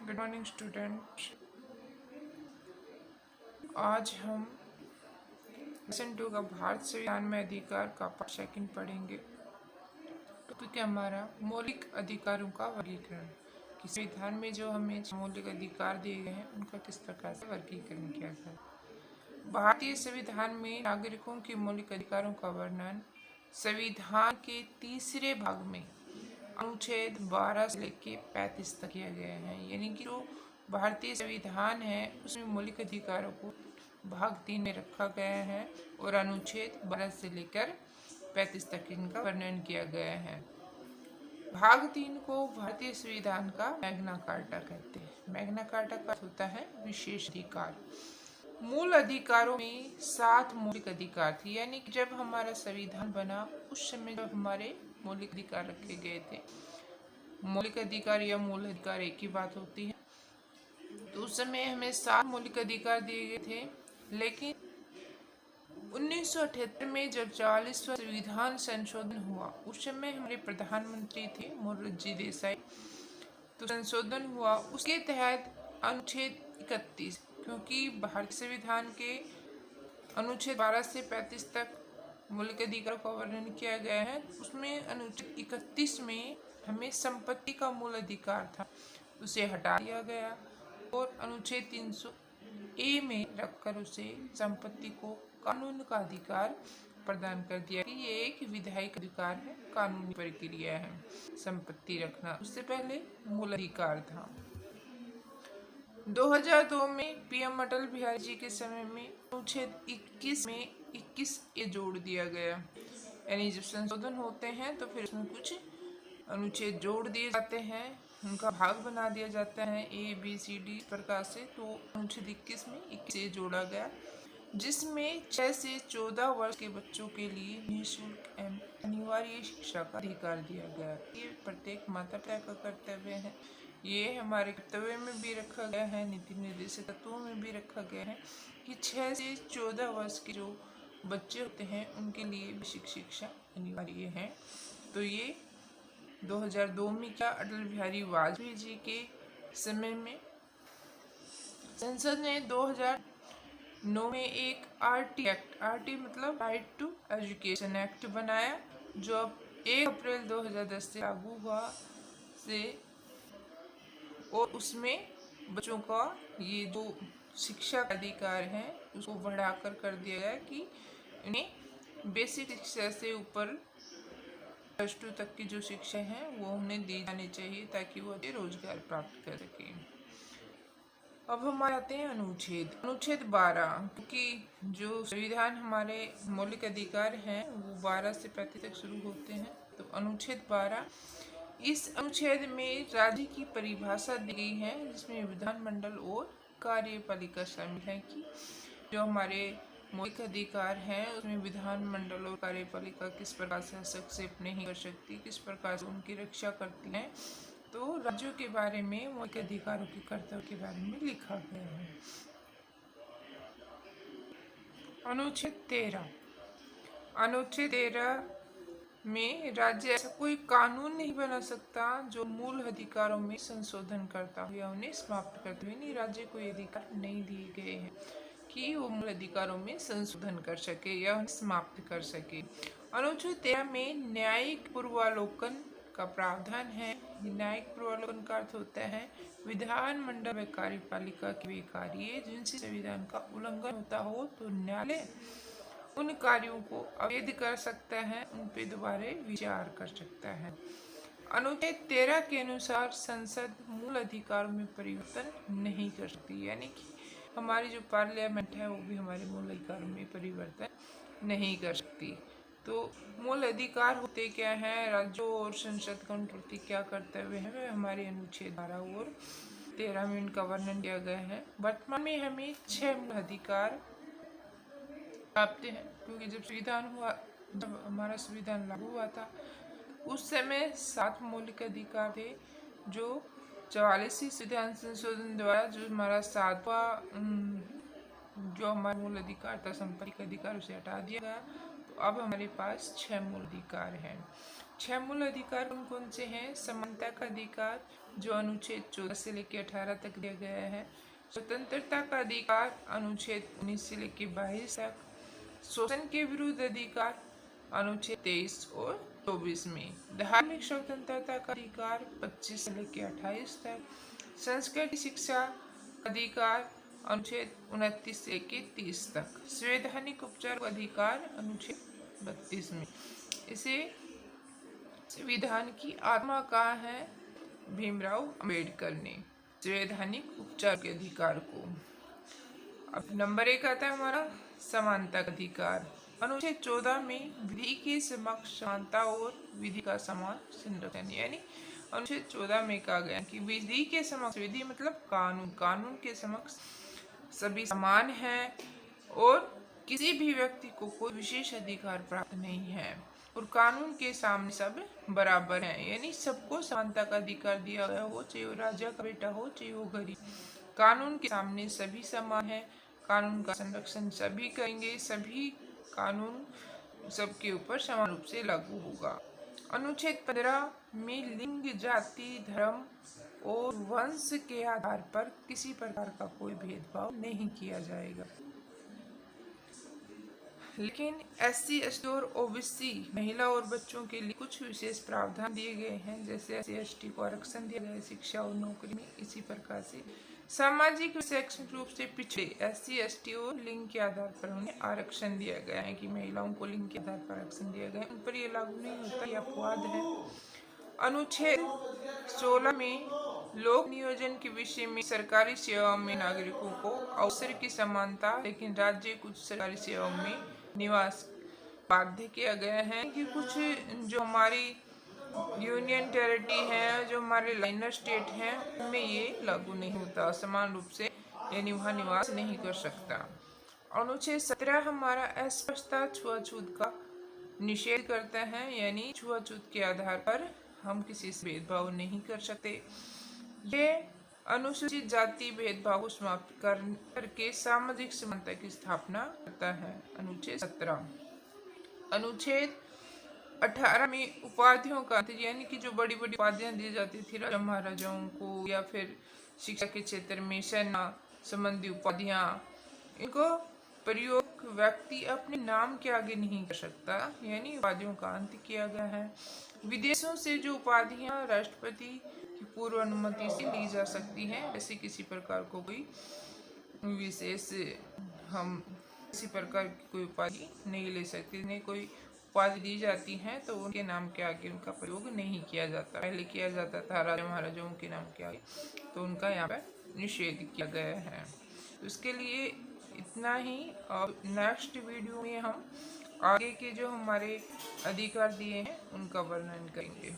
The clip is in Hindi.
Good morning student. आज हम लेसन 2 का भारत संविधान में अधिकार का पार्ट सेकंड पढ़ेंगे। टॉपिक है हमारा मौलिक अधिकारों का वर्गीकरण। कि संविधान में जो हमें मौलिक अधिकार दिए गए हैं उनका किस प्रकार से वर्गीकरण किया गया है। भारतीय संविधान में नागरिकों के मौलिक अधिकारों का वर्णन संविधान के तीसरे भाग में अनुच्छेद 12 से लेकर 35 तक किया गया है। यानी कि जो भारतीय संविधान है उसमें मौलिक अधिकारों को भाग 3 में रखा गया है और अनुच्छेद 12 से लेकर 35 तक इनका वर्णन किया गया है। भाग 3 को भारतीय संविधान का मैग्ना कार्टा कहते हैं। मैग्ना कार्टा का होता है विशेष अधिकार। मूल अधिकारों में 7 मौलिक अधिकार थे। यानी कि जब हमारा संविधान बना उस समय जब हमारे मौलिक अधिकार रखे गए थे, मौलिक अधिकार या मूल अधिकार एक ही बात होती है, तो उस समय हमें 7 मौलिक अधिकार दिए गए थे। लेकिन 1978 में जब 44वां संविधान संशोधन हुआ उस समय हमारे प्रधानमंत्री थे मोरारजी देसाई। तो संशोधन हुआ उसके तहत अनुच्छेद 31, क्योंकि भारतीय संविधान के अनुच्छेद 12 से 35 तक मौलिक अधिकार का वर्णन किया गया है, उसमें अनुच्छेद 31 में हमें संपत्ति का मूल अधिकार था, उसे हटा दिया गया और अनुच्छेद 300A में रखकर उसे संपत्ति को कानून का अधिकार प्रदान कर दिया कि ये एक विधायिक अधिकार है, कानूनी प्रक्रिया है संपत्ति रखना। उससे पहले मूल अधिकार था। 2002 में पीएम अटल बिहारी जी के समय में अनुच्छेद 21 में 21A जोड़ दिया गया। यानी जब संशोधन होते हैं तो फिर उसमें कुछ अनुच्छेद जोड़ दिए जाते हैं, उनका भाग बना दिया जाता है ABCD प्रकार से। तो अनुच्छेद 21 में 21A जोड़ा गया, जिसमें 6 से 14 वर्ष के बच्चों के लिए निःशुल्क एवं अनिवार्य शिक्षा का अधिकार दिया गया। ये प्रत्येक माता पिता का कर्तव्य है। ये हमारे कर्तव्य में भी रखा गया है, नीति निर्देशित तत्वों में भी रखा गया है कि 6 से 14 वर्ष के जो बच्चे होते हैं उनके लिए बेसिक शिक्षा अनिवार्य है। तो ये 2002 में क्या अटल बिहारी वाजपेयी जी के समय में संसद ने 2009 में एक RT एक्ट, RT मतलब राइट टू एजुकेशन एक्ट बनाया, जो अब 1 अप्रैल 2010 से लागू हुआ से, और उसमें बच्चों का ये जो शिक्षा का अधिकार है उसको बढ़ाकर कर दिया गया कि उन्हें बेसिक शिक्षा से ऊपर +2 तक की जो शिक्षा है वो उन्हें दी जानी चाहिए ताकि वो रोजगार प्राप्त कर सके। अब हम आते हैं अनुच्छेद 12, क्योंकि जो संविधान हमारे मौलिक अधिकार हैं वो 12 से 35 तक शुरू होते हैं। तो अनुच्छेद 12, इस अनुच्छेद में राज्य की परिभाषा दी गई है, जिसमें विधानमंडल और कार्यपालिका शामिल है कि जो हमारे मौलिक अधिकार हैं उसमें विधानमंडल और कार्यपालिका किस प्रकार से हस्तक्षेप नहीं कर सकती, किस प्रकार से उनकी रक्षा करती हैं। तो राज्यों के बारे में मौलिक अधिकारों के कर्तव्य के बारे में लिखा गया है। अनुच्छेद 13 में राज्य ऐसा कोई कानून नहीं बना सकता जो मूल अधिकारों में संशोधन करता हो या उन्हें समाप्त करते हुए। नहीं, राज्य को अधिकार नहीं दिए गए हैं कि वो मूल अधिकारों में संशोधन कर सके या उन्हें समाप्त कर सके। अनुच्छेद 13 में न्यायिक पूर्वावलोकन का प्रावधान है। न्यायिक पूर्वावलोकन का अर्थ होता है विधानमंडल व कार्यपालिका के वे कार्य जिनसे संविधान का उल्लंघन होता हो तो न्यायालय उन कार्यों को अवैध कर सकता है, उन पे दोबारा विचार कर सकता है। अनुच्छेद 13 के अनुसार संसद मूल अधिकारों में परिवर्तन नहीं कर सकती। यानी कि हमारी जो पार्लियामेंट है वो भी हमारे मूल अधिकारों में परिवर्तन नहीं कर सकती। तो मूल अधिकार होते क्या हैं, राज्यों और संसद का उनके प्रति क्या कर्तव्य है, वे हमारे अनुच्छेद 12 और 13 में इनका वर्णन किया गया है। वर्तमान में हमें 6 मूल अधिकार प्राप्त हैं, क्योंकि जब हमारा संविधान लागू हुआ था उस समय 7 मौलिक अधिकार थे, जो 44वें संविधान संशोधन द्वारा जो हमारा 7वां जो हमारा मूल अधिकार था संपत्ति का अधिकार उसे हटा दिया गया। तो अब हमारे पास 6 मूल अधिकार हैं। 6 मूल अधिकार कौन कौन से हैं? समानता का अधिकार, जो अनुच्छेद 14 से लेकर 18 तक दिया गया है। स्वतंत्रता का अधिकार अनुच्छेद 19 से लेकर 22 तक। शोषण के विरुद्ध अधिकार अनुच्छेद 23 और 24 में। धार्मिक स्वतंत्रता का अधिकार 25 से लेकर 28 तक। संस्कृति शिक्षा अधिकार अनुच्छेद 29 से लेकर 30 तक। संवैधानिक उपचार का अधिकार अनुच्छेद 32 में। इसे संविधान की आत्मा कहा है भीमराव अंबेडकर ने संवैधानिक उपचार के अधिकार को। अब नंबर 1 आता है हमारा समानता का अधिकार। अनुच्छेद 14 में विधि के समक्ष समानता और विधि का समान संरक्षण, यानी अनुच्छेद 14 में कहा गया कि विधि के समक्ष, विधि मतलब कानून, कानून के समक्ष सभी समान हैं और किसी भी व्यक्ति को कोई विशेष अधिकार प्राप्त नहीं है और कानून के सामने सब बराबर हैं, यानी सबको समानता का अधिकार दिया गया हो, चाहे वो राजा का बेटा हो चाहे वो गरीब। कानून के सामने सभी समान हैं, कानून का संरक्षण सभी करेंगे, सभी कानून सबके ऊपर समान रूप से लागू होगा। अनुच्छेद 15 में लिंग, जाति, धर्म और वंश के आधार पर किसी प्रकार का कोई भेदभाव नहीं किया जाएगा। लेकिन SC, ST और OBC महिला और बच्चों के लिए कुछ विशेष प्रावधान दिए गए हैं, जैसे SC, ST को आरक्षण दिया गया है शिक्षा और नौकरी में। इसी प्रकार से सामाजिक शैक्षणिक रूप से पिछड़े SC, ST और लिंग के आधार पर उन्हें आरक्षण दिया गया है कि महिलाओं को लिंग के आधार पर आरक्षण दिया गया है, उन पर यह लागू नहीं होता, यह अपवाद है। अनुच्छेद 16 में लोक नियोजन के विषय में सरकारी सेवाओं में नागरिकों को अवसर की समानता, लेकिन राज्य कुछ सरकारी सेवाओं में निवास बाध्य किया गया है कि कुछ जो हमारी यूनियन टेरिटरी है, जो हमारे लाइनर स्टेट हैं, उनमें ये लागू नहीं होता, समान रूप से यानी वहाँ निवास नहीं कर सकता। अनुच्छेद 17 हमारा अस्पृश्यता छुआछूत का निषेध करता है, यानी छुआछूत के आधार पर हम किसी से भेदभाव नहीं कर सकते। ये अनुसूचित जाति भेदभाव को समाप्त करके सामाजिक समानता की स्थापना करता है। अनुच्छेद 17। अनुच्छेद 18 में उपाधियों का, यानी कि जो बड़ी बड़ी उपाधियां दी जाती थी राजा महाराजाओं को या फिर शिक्षा के क्षेत्र में सेना संबंधी उपाधियां, इनको प्रयोग व्यक्ति अपने नाम के आगे नहीं कर सकता, यानी उपाधियों का अंत किया गया है। विदेशों से जो उपाधियां राष्ट्रपति की पूर्व अनुमति से ली जा सकती हैं, ऐसे किसी प्रकार को कोई विशेष हम किसी प्रकार की कोई उपाधि नहीं ले सकते। इन्हें कोई उपाधि दी जाती हैं तो उनके नाम के आगे उनका प्रयोग नहीं किया जाता। पहले किया जाता था राजा महाराजाओं के नाम के आगे, तो उनका यहाँ पर निषेध किया गया है। उसके लिए इतना ही, और नेक्स्ट वीडियो में हम आगे के जो हमारे अधिकार दिए हैं उनका वर्णन करेंगे।